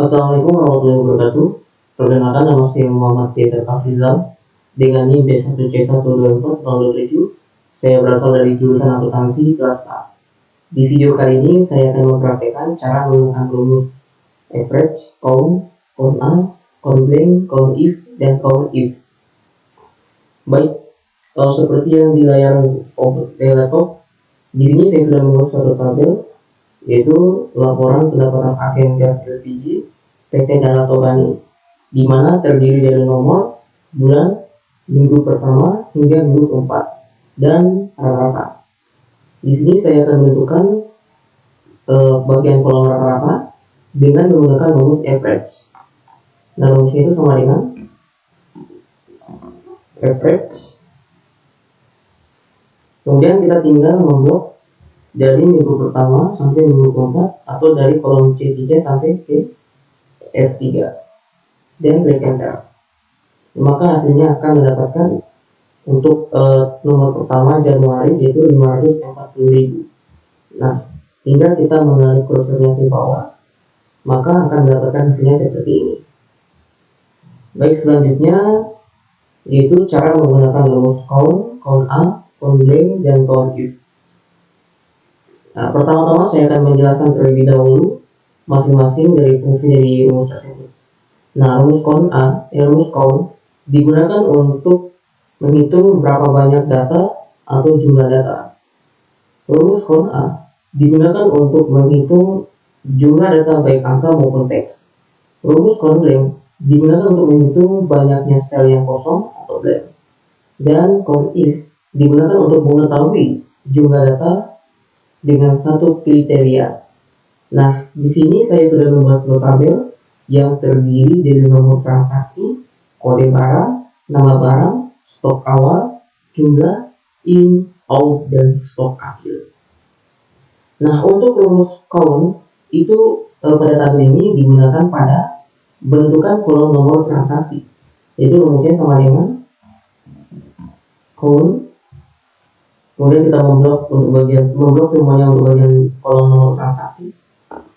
Assalamualaikum warahmatullahi wabarakatuh. Perkenalkan, nama saya Muhammad Faisal Afrizal dengan NIM B1C12407. Saya berasal dari jurusan akuntansi kelas A. Di video kali ini saya akan mempraktekkan cara menggunakan rumus average, count, count A, count blank, count if, dan count if. Baik, seperti yang di layar laptop, di sini saya sudah membuat suatu tabel, yaitu laporan pendapatan agen gas LPG PT Danau Tobani, di mana terdiri dari nomor, bulan, minggu pertama hingga minggu keempat, dan rata-rata. Di sini saya akan menentukan bagian kolom rata-rata dengan menggunakan rumus average. Nah, rumusnya itu sama dengan average. Kemudian kita tinggal memblok dari minggu pertama sampai minggu keempat, atau dari kolom C3 sampai ke F3, dan klik enter. Maka hasilnya akan mendapatkan untuk nomor pertama Januari yaitu 540.000. Nah, tinggal kita menarik kursornya ke bawah, maka akan mendapatkan hasilnya seperti ini. Baik, selanjutnya yaitu cara menggunakan rumus count, count A, count blank, dan count if. Nah, pertama-tama saya akan menjelaskan terlebih dahulu masing-masing dari fungsi dari rumus tersebut. Nah, rumus count digunakan untuk menghitung berapa banyak data atau jumlah data. Rumus count A digunakan untuk menghitung jumlah data baik angka maupun teks. Rumus count blank digunakan untuk menghitung banyaknya sel yang kosong atau blank. Dan count if digunakan untuk mengetahui jumlah data dengan satu kriteria. Nah, di sini saya sudah membuat sebuah tabel yang terdiri dari nomor transaksi, kode barang, nama barang, stok awal, jumlah, in, out, dan stok akhir. Nah, untuk rumus count itu pada tabel ini digunakan pada bentukan kolom nomor transaksi. Itu rumusnya sama dengan count. Kemudian kita memblok semuanya untuk bagian kolom nomor transaksi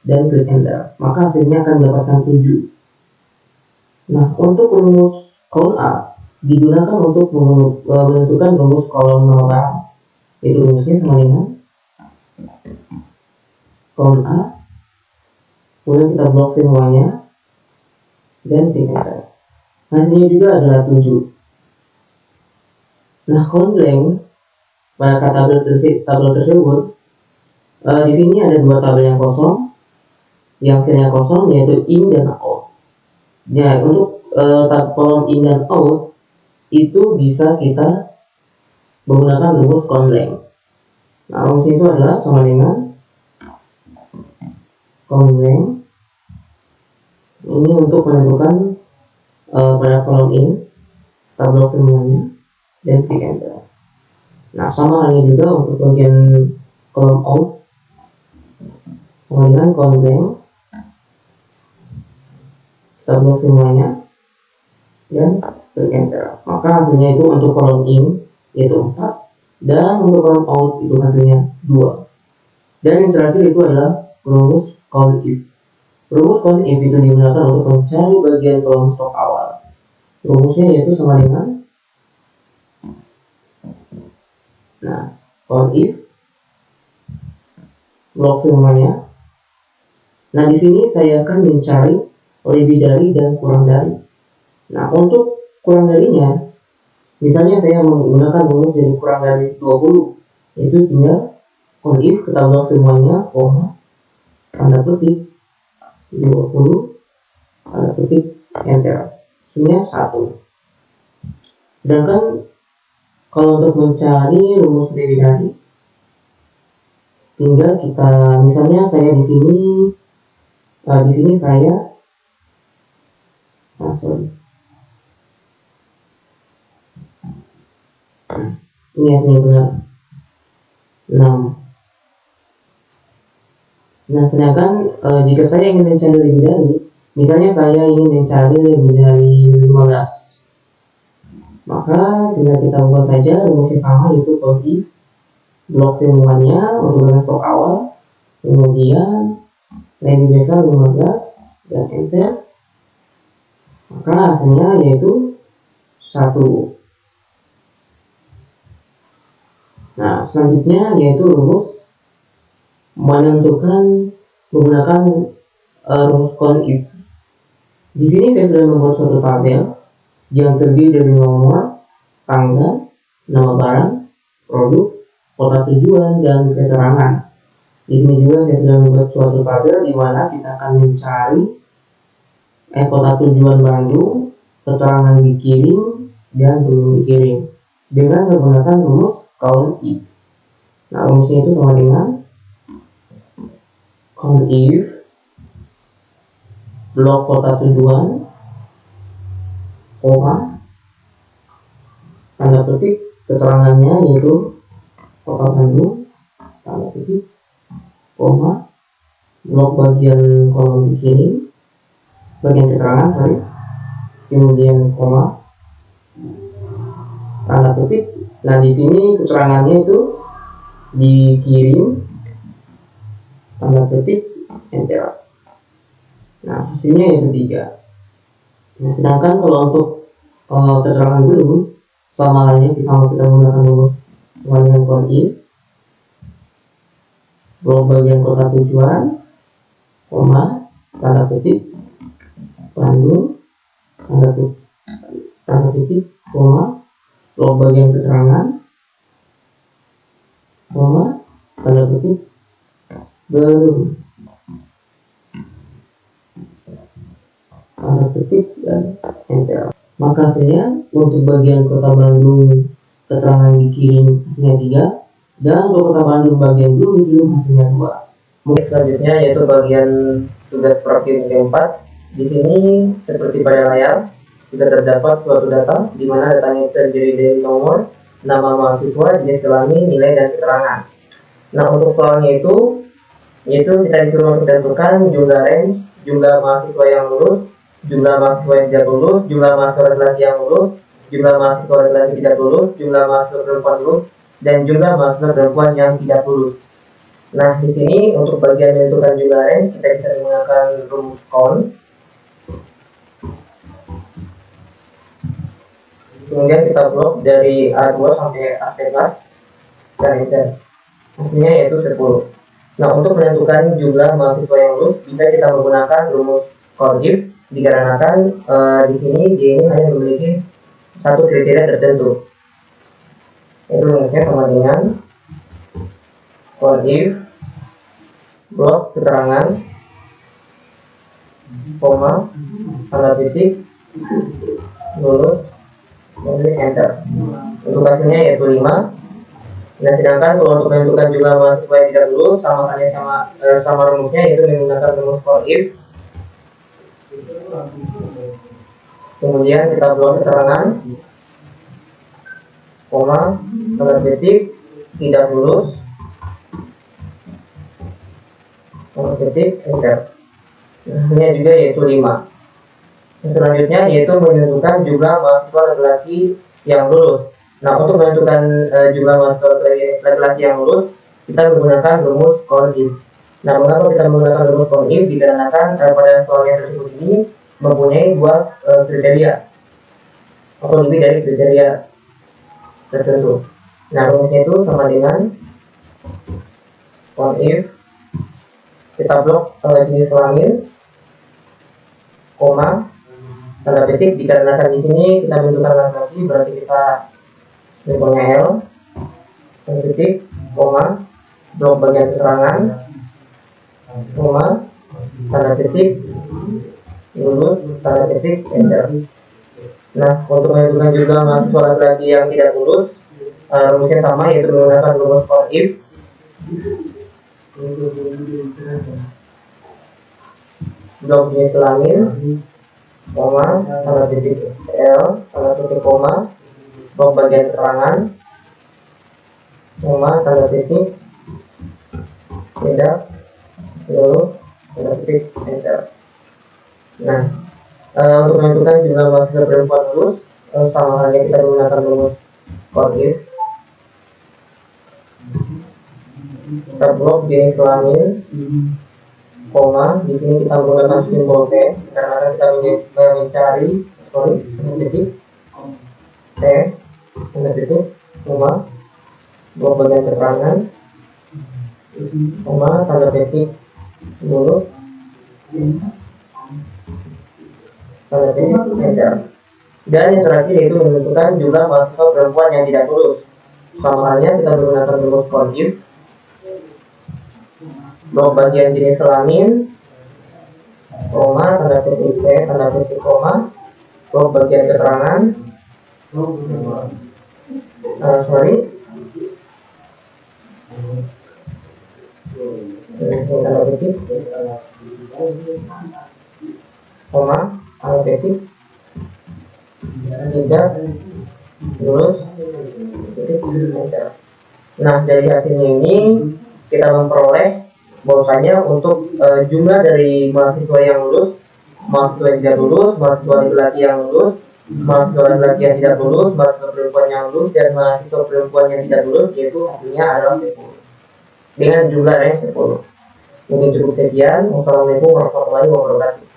dan klik enter. Maka hasilnya akan mendapatkan 7. Nah, untuk rumus count A digunakan untuk menentukan rumus kolom nama barang. Itu rumusnya sama dengan count A. Kemudian kita blok semuanya dan klik enter. Hasilnya juga adalah 7. Nah, count blank pada tabel tersebut, di sini ada dua tabel yang kosong, yang selnya kosong, yaitu in dan out. Ya, untuk kolom in dan out itu bisa kita menggunakan rumus count blank. Nah, rumus itu adalah sama dengan count blank. Ini untuk menentukan pada kolom in, tabel semuanya, dan klik enter. Nah, sama halnya juga untuk bagian kolom out, kemudian count blank, kita blok semuanya dan klik enter. Maka hasilnya itu untuk kolom in yaitu 4, dan untuk kolom out itu hasilnya 2. Dan yang terakhir itu adalah rumus count if. Rumus count if itu digunakan untuk mencari bagian kolom stok awal. Rumusnya yaitu sama dengan count if, blok semuanya. Nah, di sini saya akan mencari lebih dari dan kurang dari. Nah, untuk kurang darinya, misalnya saya menggunakan rumus dari kurang dari 20, yaitu tinggal count if, kita blok semuanya, koma, tanda petik 20, tanda petik enter. Hasilnya 1. Sedangkan kalau untuk mencari rumus lebih dari, tinggal kita, misalnya saya di sini saya ini hasilnya benar 6. Nah, sedangkan jika saya ingin mencari lebih dari, misalnya saya ingin mencari lebih dari 15, maka tinggal kita buat saja rumusnya sama, yaitu count if, blok semuanya untuk bagian stok awal, kemudian lebih besar 15, dan enter, maka hasilnya yaitu 1. Nah, selanjutnya yaitu rumus menentukan menggunakan rumus count if. Di sini saya sudah membuat suatu tabel yang terdiri dari nomor, tanggal, nama barang, produk, kota tujuan, dan keterangan. Di sini juga saya sudah membuat suatu tabel di mana kita akan mencari kota tujuan Bandung, keterangan dikirim dan belum dikirim dengan menggunakan rumus count if. Nah, rumusnya itu sama dengan count if blok kota tujuan, koma, tanda petik keterangannya yaitu kota Bandung, tanda petik, koma, blok bagian kolom dikirim, bagian keterangan, kemudian koma, tanda petik. Nah, di sini keterangannya itu dikirim, tanda petik, enter. Nah, hasilnya yaitu 3. Nah, sedangkan kalau untuk keterangan belum, sama halnya kita menggunakan rumus dengan count if blok bagian kota tujuan, koma, tanda petik, Bandung, tanda petik, koma, blok bagian keterangan, koma, tanda petik, belum, tanda petik, dan enter. Maka hasilnya untuk bagian kota Bandung keterangan dikirim hasilnya 3, dan untuk kota Bandung bagian belum dikirim hasilnya 2. Mungkin selanjutnya yaitu bagian tugas praktik keempat. Di sini seperti pada layar sudah terdapat suatu data di mana datanya terdiri dari nomor, nama mahasiswa, jenis kelamin, nilai, dan keterangan. Nah, untuk soalnya itu kita disuruh menentukan jumlah range, jumlah mahasiswa yang lulus, jumlah mahasiswa yang tidak lulus, jumlah mahasiswa laki-laki yang lulus, jumlah mahasiswa laki-laki tidak lulus, jumlah mahasiswa perempuan lulus, dan jumlah mahasiswa perempuan yang tidak lulus. Nah, di sini untuk bagian menentukan jumlah range kita bisa menggunakan rumus count. Kemudian kita blok dari A2 sampai A11 dan enter. Hasilnya yaitu 10. Nah, untuk menentukan jumlah mahasiswa yang lulus bisa kita menggunakan rumus count if, dikarenakan di sini dia ini hanya memiliki satu kriteria tertentu. Itu rumusnya sama dengan count if blok keterangan, koma, tanda titik, lulus, kemudian enter. Untuk hasilnya yaitu 5. Nah, sedangkan kalau untuk menentukan jumlah mahasiswa yang tidak lulus sama rumusnya yaitu menggunakan rumus count if. Kemudian kita blok keterangan, koma, tanda petik, tidak lulus, tanda petik, enter. Hasilnya juga yaitu 5. Selanjutnya yaitu menentukan jumlah mahasiswa laki-laki yang lulus. Nah, untuk menentukan jumlah mahasiswa laki-laki yang lulus, kita menggunakan rumus count if. Nah, mengapa kita menggunakan rumus count if? Dikarenakan pada soal yang tersebut ini mempunyai 2 kriteria atau lebih dari kriteria tertentu. Nah, rumusnya itu sama dengan count if kita blok jenis kelamin, koma, tanda petik, dikarenakan di sini kita menentukan laki-laki berarti kita mempunyai L, tanda petik, koma, blok bagian keterangan, koma, tanda petik, lulus, tanda petik, enter. Nah, untuk menentukan jumlah mahasiswa laki-laki yang tidak lulus, rumusnya sama yaitu menggunakan rumus count if. Blok jenis kelamin, koma, tanda titik L, tanda titik, koma, blok bagian keterangan, koma, tanda titik, tidak, lulus, tanda titik, enter. Nah, untuk menentukan jumlah mahasiswa perempuan lulus, sama halnya kita menggunakan rumus count if. Kita blok jenis kelamin, koma, di sini kita menggunakan simbol T karena kita mencari titik T titik koma, dua bagian keterangan koma, tanda petik lulus, tanda petik enter. Dan yang terakhir yaitu menentukan jumlah mahasiswa perempuan yang tidak lulus. Sama halnya kita menggunakan rumus for if, blok bagian jenis kelamin, koma, tanda petik T, tanda petik koma, blok bagian keterangan, tanda petik, koma, tanda petik, tidak lulus. Nah, dari hasilnya ini kita memperoleh bahwasanya untuk jumlah dari mahasiswa yang lulus, mahasiswa yang tidak lulus, mahasiswa laki-laki yang lulus, mahasiswa laki-laki yang tidak lulus, mahasiswa perempuan yang lulus, dan mahasiswa perempuan yang tidak lulus, yaitu hasilnya adalah 10 dengan jumlah range 10. Mungkin cukup sekian. Wassalamualaikum warahmatullahi wabarakatuh.